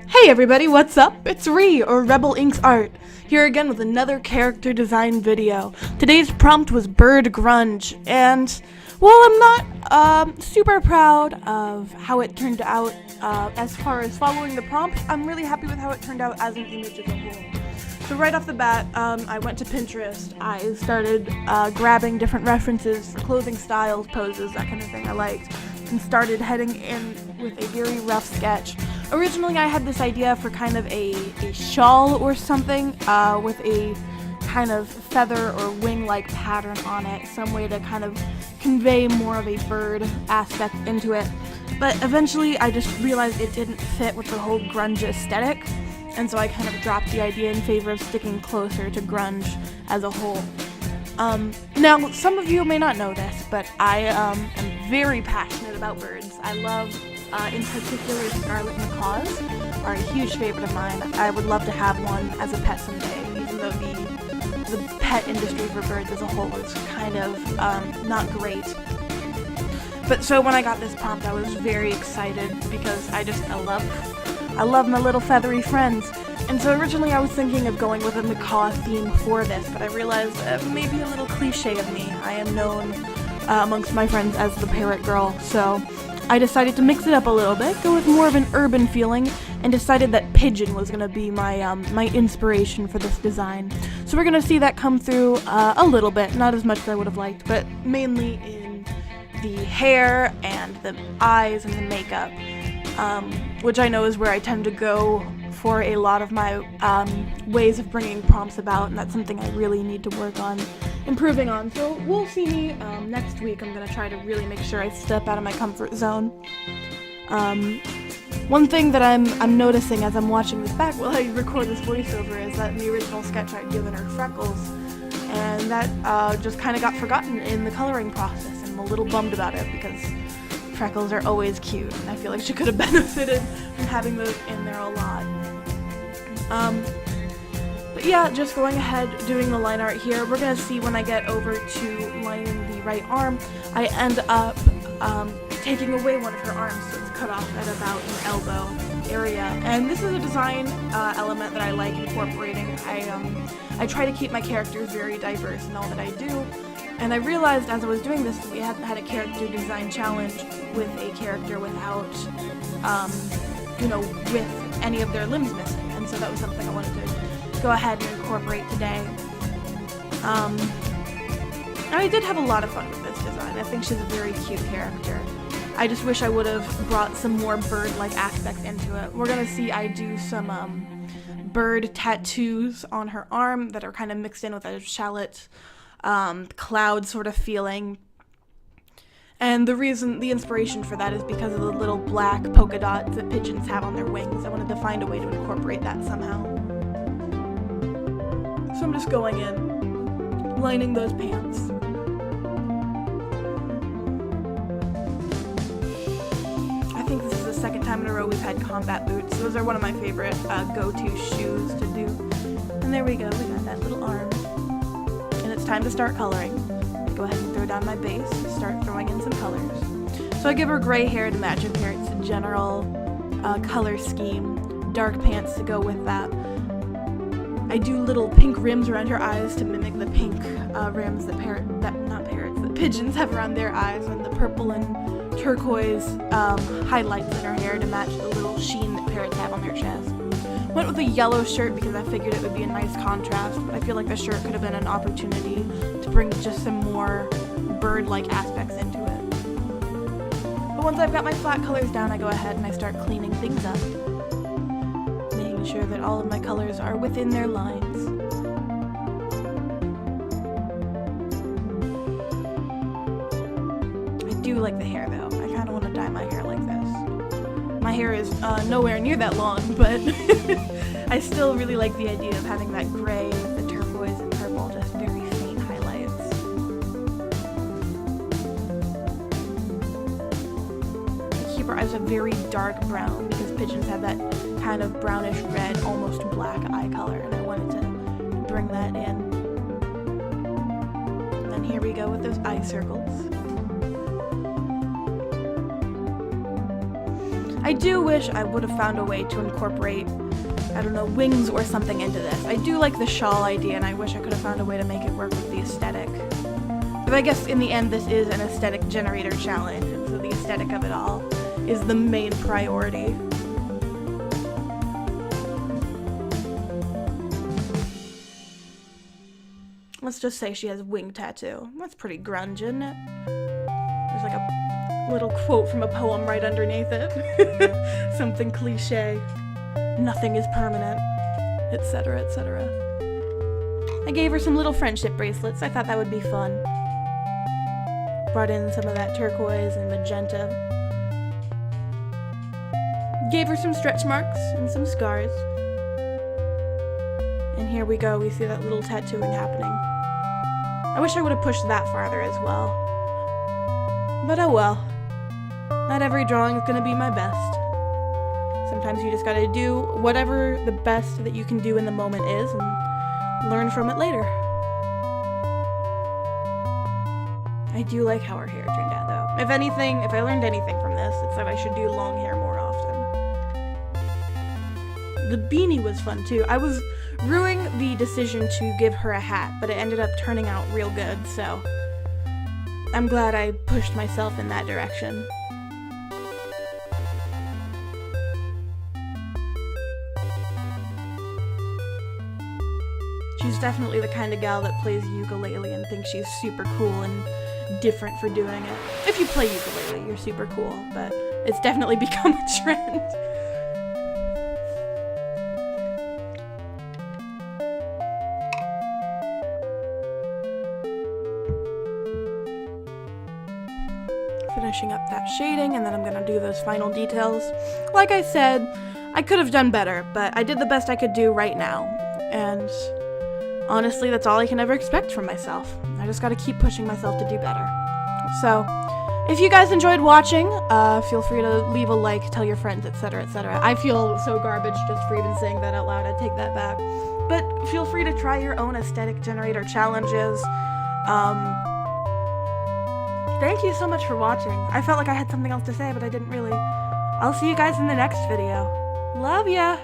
Hey everybody, what's up? It's Ree, or Rebel Inks Art, here again with another character design video. Today's prompt was Bird Grunge, and while I'm not super proud of how it turned out as far as following the prompt, I'm really happy with how it turned out as an image as a whole. So right off the bat, I went to Pinterest. I started grabbing different references for clothing styles, poses, that kind of thing I liked, and started heading in with a very rough sketch. Originally, I had this idea for kind of a shawl or something with a kind of feather or wing-like pattern on it, some way to kind of convey more of a bird aspect into it. But eventually, I just realized it didn't fit with the whole grunge aesthetic, and so I kind of dropped the idea in favor of sticking closer to grunge as a whole. Now, some of you may not know this, but I am very passionate about birds. I love, in particular, scarlet macaws are a huge favorite of mine. I would love to have one as a pet someday, even though the pet industry for birds as a whole is kind of not great. But so when I got this prompt, I was very excited because I love my little feathery friends. And so originally I was thinking of going with a macaw theme for this, but I realized maybe a little cliche of me. I am known amongst my friends as the parrot girl, so I decided to mix it up a little bit, go with more of an urban feeling, and decided that pigeon was going to be my my inspiration for this design. So we're going to see that come through a little bit, not as much as I would have liked, but mainly in the hair and the eyes and the makeup, which I know is where I tend to go for a lot of my ways of bringing prompts about, and that's something I really need to work on improving on. So we'll see me next week. I'm going to try to really make sure I step out of my comfort zone. One thing that I'm noticing as I'm watching this back while I record this voiceover is that in the original sketch I'd given her freckles, and that just kind of got forgotten in the coloring process, and I'm a little bummed about it because freckles are always cute, and I feel like she could have benefited from having those in there a lot. But yeah, just going ahead, doing the line art here. We're gonna see when I get over to lining the right arm, I end up taking away one of her arms, so it's cut off at about an elbow area. And this is a design element that I like incorporating. I try to keep my characters very diverse in all that I do. And I realized as I was doing this that we hadn't had a character design challenge with a character without, with any of their limbs missing. And so that was something I wanted to go ahead and incorporate today. And I did have a lot of fun with this design. I think she's a very cute character. I just wish I would have brought some more bird-like aspects into it. We're gonna see I do some bird tattoos on her arm that are kind of mixed in with a shallot cloud sort of feeling. And the inspiration for that is because of the little black polka dots that pigeons have on their wings. I wanted to find a way to incorporate that somehow. So I'm just going in, lining those pants. I think this is the second time in a row we've had combat boots. Those are one of my favorite go-to shoes to do. And there we go, we got that little arm. And it's time to start coloring. I go ahead and throw down my base, start throwing in some colors. So I give her gray hair to match her parents' general color scheme, dark pants to go with that. I do little pink rims around her eyes to mimic the pink rims that pigeons have around their eyes, and the purple and turquoise highlights in her hair to match the little sheen that parrots have on their chest. Went with a yellow shirt because I figured it would be a nice contrast, but I feel like the shirt could have been an opportunity to bring just some more bird-like aspects into it. But once I've got my flat colors down, I go ahead and I start cleaning things up, making sure that all of my colors are within their lines. I do like the hair though. I kind of want to dye my hair like this. My hair is nowhere near that long, but I still really like the idea of having that gray, the turquoise, and purple, just very faint highlights. I keep her eyes a very dark brown because pigeons have that kind of brownish red, almost black eye color, and I wanted to bring that in. And then here we go with those eye circles. I do wish I would have found a way to incorporate, I don't know, wings or something into this. I do like the shawl idea, and I wish I could have found a way to make it work with the aesthetic. But I guess in the end, this is an aesthetic generator challenge, and so the aesthetic of it all is the main priority. Let's just say she has wing tattoo. That's pretty grunge, isn't it? There's like a little quote from a poem right underneath it. Something cliche. Nothing is permanent, etc., etc. I gave her some little friendship bracelets. I thought that would be fun. Brought in some of that turquoise and magenta. Gave her some stretch marks and some scars. And here we go, we see that little tattooing happening. I wish I would have pushed that farther as well. But oh well. Not every drawing is gonna be my best. Sometimes you just gotta do whatever the best that you can do in the moment is and learn from it later. I do like how her hair turned out though. If anything, if I learned anything from this, it's that I should do long hair more often. The beanie was fun too. I was ruining the decision to give her a hat, but it ended up turning out real good, so I'm glad I pushed myself in that direction. She's definitely the kind of gal that plays ukulele and thinks she's super cool and different for doing it. If you play ukulele, you're super cool, but it's definitely become a trend. Finishing up that shading, and then I'm gonna do those final details. Like I said, I could have done better, but I did the best I could do right now, and honestly, that's all I can ever expect from myself. I just gotta keep pushing myself to do better. So, if you guys enjoyed watching, feel free to leave a like, tell your friends, etc., etc. I feel so garbage just for even saying that out loud. I take that back. But feel free to try your own aesthetic generator challenges. Thank you so much for watching. I felt like I had something else to say, but I didn't really. I'll see you guys in the next video. Love ya!